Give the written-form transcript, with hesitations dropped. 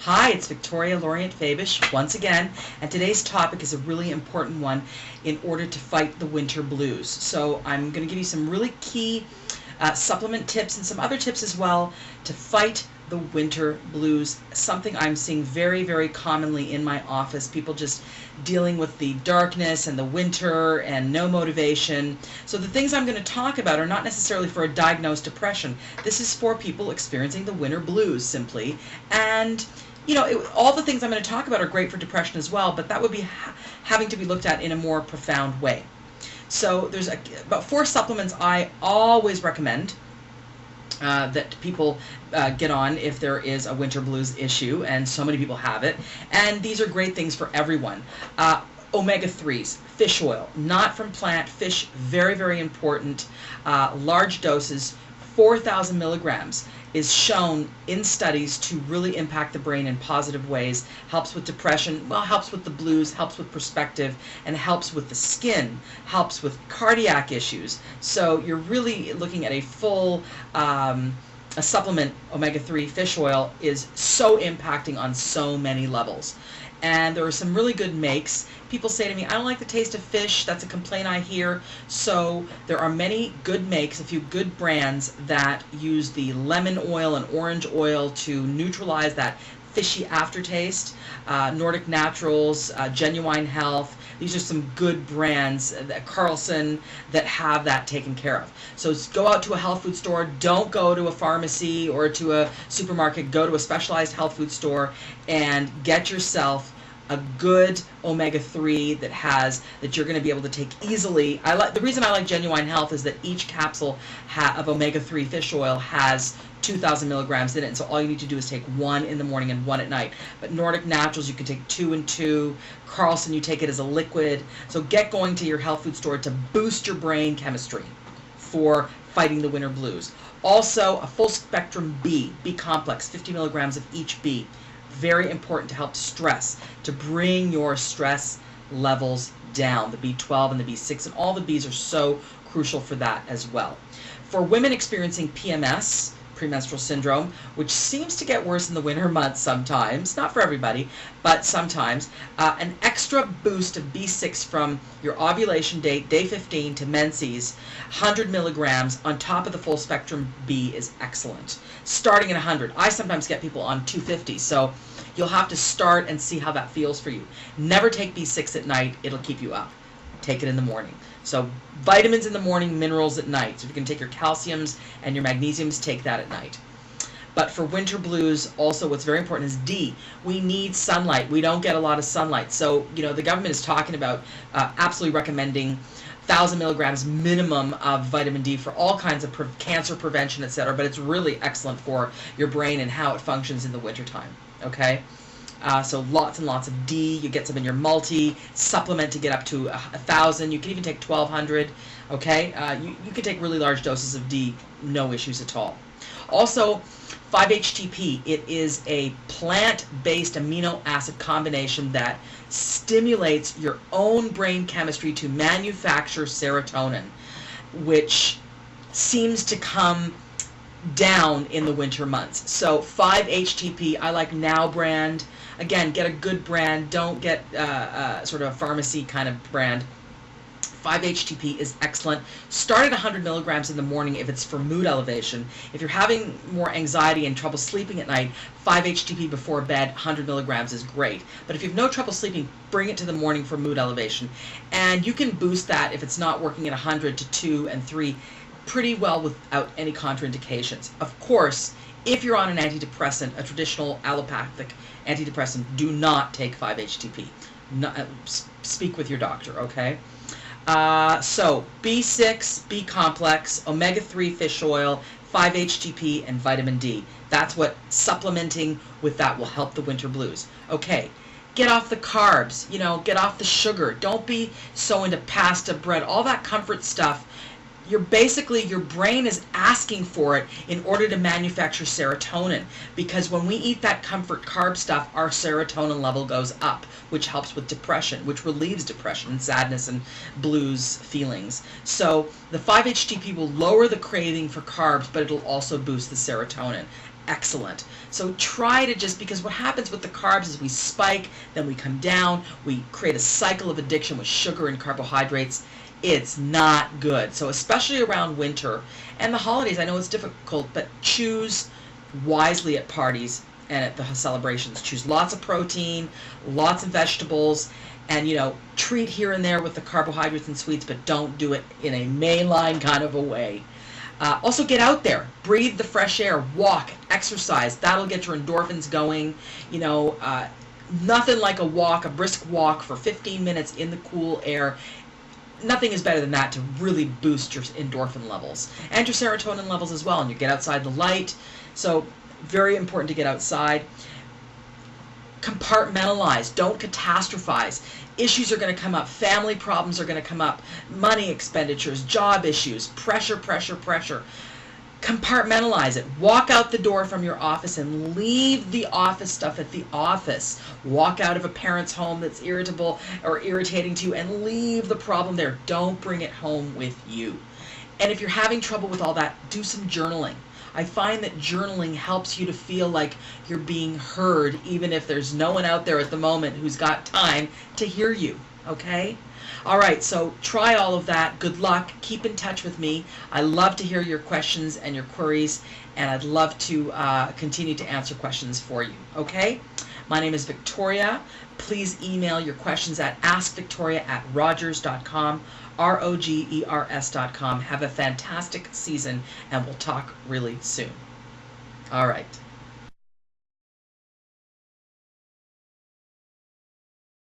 Hi, it's Victoria Lorient Fabish once again, and today's topic is a really important one in order to fight the winter blues. So I'm going to give you some really key supplement tips and some other tips as well to fight the winter blues, something I'm seeing very, very commonly in my office. People just dealing with the darkness and the winter and no motivation. So the things I'm going to talk about are not necessarily for a diagnosed depression. This is for people experiencing the winter blues simply. And you know, all the things I'm going to talk about are great for depression as well, but that would be having to be looked at in a more profound way. So there's about 4 supplements I always recommend that people get on if there is a winter blues issue, and so many people have it. And these are great things for everyone. Omega-3s, fish oil, not from plant, fish, very, very important. Large doses, 4,000 milligrams is shown in studies to really impact the brain in positive ways. Helps with depression, well, helps with the blues, helps with perspective, and helps with the skin, helps with cardiac issues. So you're really looking at a full a supplement. Omega-3 fish oil is so impacting on so many levels. And there are some really good makes. People say to me, I don't like the taste of fish. That's a complaint I hear. So there are many good makes, a few good brands that use the lemon oil and orange oil to neutralize that fishy aftertaste. Nordic Naturals, Genuine Health. These are some good brands, Carlson, that have that taken care of. So go out to a health food store. Don't go to a pharmacy or to a supermarket. Go to a specialized health food store and get yourself a good omega-3 that you're going to be able to take easily. The reason I like Genuine Health is that each capsule of omega-3 fish oil has 2,000 milligrams in it, and so all you need to do is take 1 in the morning and 1 at night. But Nordic Naturals, you can take 2 and 2. Carlson, you take it as a liquid. So get going to your health food store to boost your brain chemistry for fighting the winter blues. Also, a full spectrum B complex, 50 milligrams of each B. Very important to help stress, to bring your stress levels down. The B12 and the B6 and all the Bs are so crucial for that as well. For women experiencing PMS, premenstrual syndrome, which seems to get worse in the winter months sometimes, not for everybody, but sometimes, an extra boost of B6 from your ovulation date, day 15 to menses, 100 milligrams on top of the full spectrum B is excellent. Starting at 100. I sometimes get people on 250, so you'll have to start and see how that feels for you. Never take B6 at night. It'll keep you up. Take it in the morning. So vitamins in the morning, minerals at night. So if you can take your calciums and your magnesiums, take that at night. But for winter blues, also what's very important is D. We need sunlight. We don't get a lot of sunlight. So, you know, the government is talking about absolutely recommending 1,000 milligrams minimum of vitamin D for all kinds of cancer prevention, etc. But it's really excellent for your brain and how it functions in the wintertime. Okay? So lots and lots of D. You get some in your multi supplement to get up to 1,000. You can even take 1,200. Okay, you can take really large doses of D, no issues at all. Also, 5-HTP. It is a plant-based amino acid combination that stimulates your own brain chemistry to manufacture serotonin, which seems to come down in the winter months. So 5-HTP, I like Now brand. Again, get a good brand. Don't get sort of a pharmacy kind of brand. 5-HTP is excellent. Start at 100 milligrams in the morning if it's for mood elevation. If you're having more anxiety and trouble sleeping at night, 5-HTP before bed, 100 milligrams is great. But if you have no trouble sleeping, bring it to the morning for mood elevation. And you can boost that if it's not working at 100 to 2 and 3 pretty well without any contraindications. Of course, if you're on an antidepressant, a traditional allopathic antidepressant, do not take 5-HTP. Speak with your doctor, okay? So B6, B complex, omega-3 fish oil, 5-HTP, and vitamin D. That's what supplementing with that will help the winter blues. Okay, get off the carbs, you know, get off the sugar. Don't be so into pasta, bread, all that comfort stuff. Your brain is asking for it in order to manufacture serotonin, because when we eat that comfort carb stuff, our serotonin level goes up, which helps with depression, which relieves depression and sadness and blues feelings. So the 5-HTP will lower the craving for carbs, but it'll also boost the serotonin. excellent. So try to just, because what happens with the carbs is we spike, then we come down, we create a cycle of addiction with sugar and carbohydrates. It's not good. So especially around winter and the holidays, I know it's difficult, but choose wisely at parties and at the celebrations. Choose lots of protein, lots of vegetables, and treat here and there with the carbohydrates and sweets, but don't do it in a mainline kind of a way. Also get out there, breathe the fresh air, walk, exercise. That'll get your endorphins going. Nothing like a brisk walk for 15 minutes in the cool air. Nothing is better than that to really boost your endorphin levels and your serotonin levels as well. And you get outside the light. So very important to get outside. Compartmentalize. Don't catastrophize. Issues are going to come up. Family problems are going to come up. Money expenditures, job issues, pressure. Compartmentalize it. Walk out the door from your office and leave the office stuff at the office. Walk out of a parent's home that's irritable or irritating to you and leave the problem there. Don't bring it home with you. And if you're having trouble with all that, do some journaling. I find that journaling helps you to feel like you're being heard, even if there's no one out there at the moment who's got time to hear you, okay? All right, so try all of that. Good luck. Keep in touch with me. I love to hear your questions and your queries, and I'd love to continue to answer questions for you, okay? My name is Victoria. Please email your questions at askvictoria@rogers.com, ROGERS.com. Have a fantastic season, and we'll talk really soon. All right.